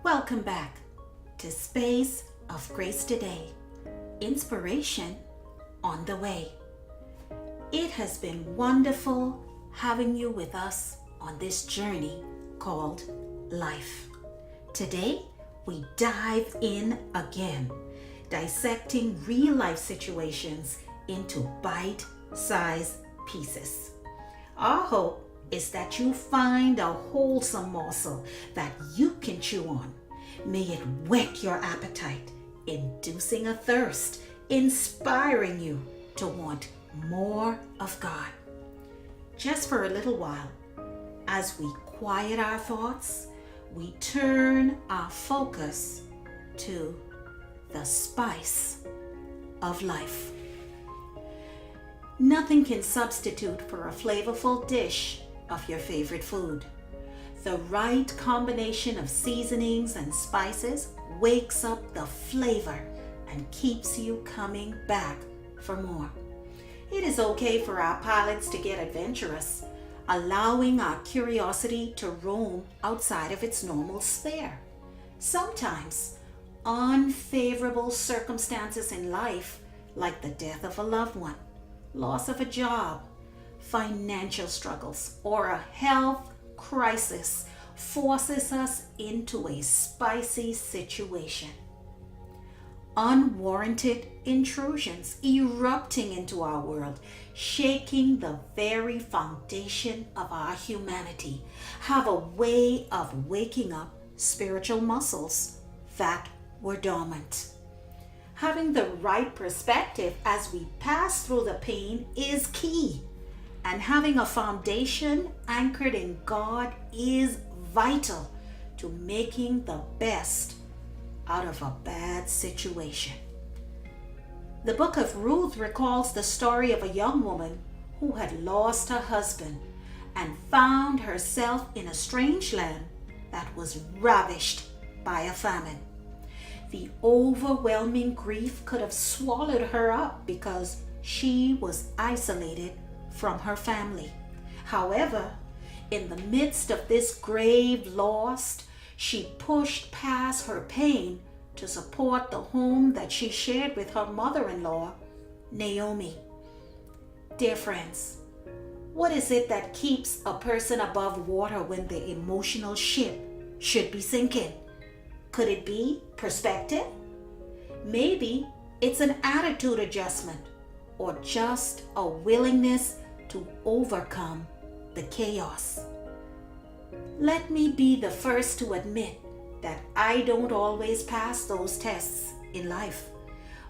Welcome back to Space of Grace today. Inspiration on the way. It has been wonderful having you with us on this journey called life. Today, we dive in again, dissecting real life situations into bite-sized pieces. Our hope is that you find a wholesome morsel that you can chew on. May it whet your appetite, inducing a thirst, inspiring you to want more of God. Just for a little while, as we quiet our thoughts, we turn our focus to the spice of life. Nothing can substitute for a flavorful dish of your favorite food. The right combination of seasonings and spices wakes up the flavor and keeps you coming back for more. It is okay for our palates to get adventurous, allowing our curiosity to roam outside of its normal sphere. Sometimes, unfavorable circumstances in life, like the death of a loved one, loss of a job, financial struggles, or a health crisis, forces us into a spicy situation. Unwarranted intrusions erupting into our world, shaking the very foundation of our humanity, have a way of waking up spiritual muscles that were dormant. Having the right perspective as we pass through the pain is key, and having a foundation anchored in God is vital to making the best out of a bad situation. The book of Ruth recalls the story of a young woman who had lost her husband and found herself in a strange land that was ravished by a famine. The overwhelming grief could have swallowed her up because she was isolated from her family. However, in the midst of this grave loss, she pushed past her pain to support the home that she shared with her mother-in-law, Naomi. Dear friends, what is it that keeps a person above water when the emotional ship should be sinking? Could it be perspective? Maybe it's an attitude adjustment or just a willingness to overcome the chaos. Let me be the first to admit that I don't always pass those tests in life.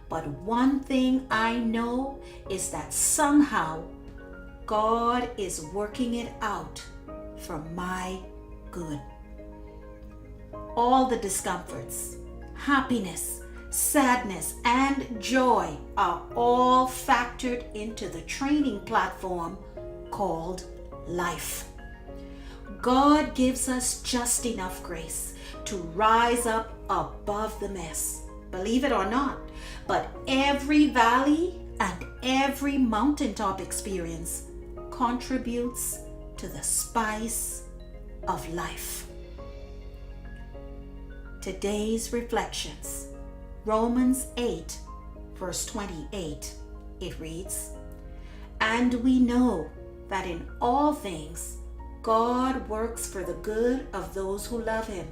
But one thing I know is that somehow God is working it out for my good. All the discomforts, happiness, sadness, and joy are all factored into the training platform called life. God gives us just enough grace to rise up above the mess. Believe it or not, but every valley and every mountaintop experience contributes to the spice of life. Today's reflections, Romans 8, verse 28, it reads, "And we know that in all things God works for the good of those who love Him,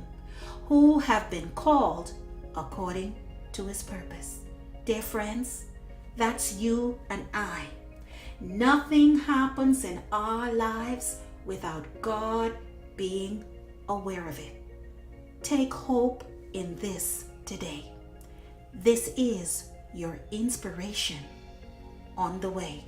who have been called according to His purpose." Dear friends, that's you and I. Nothing happens in our lives without God being aware of it. Take hope in this today. This is your inspiration on the way.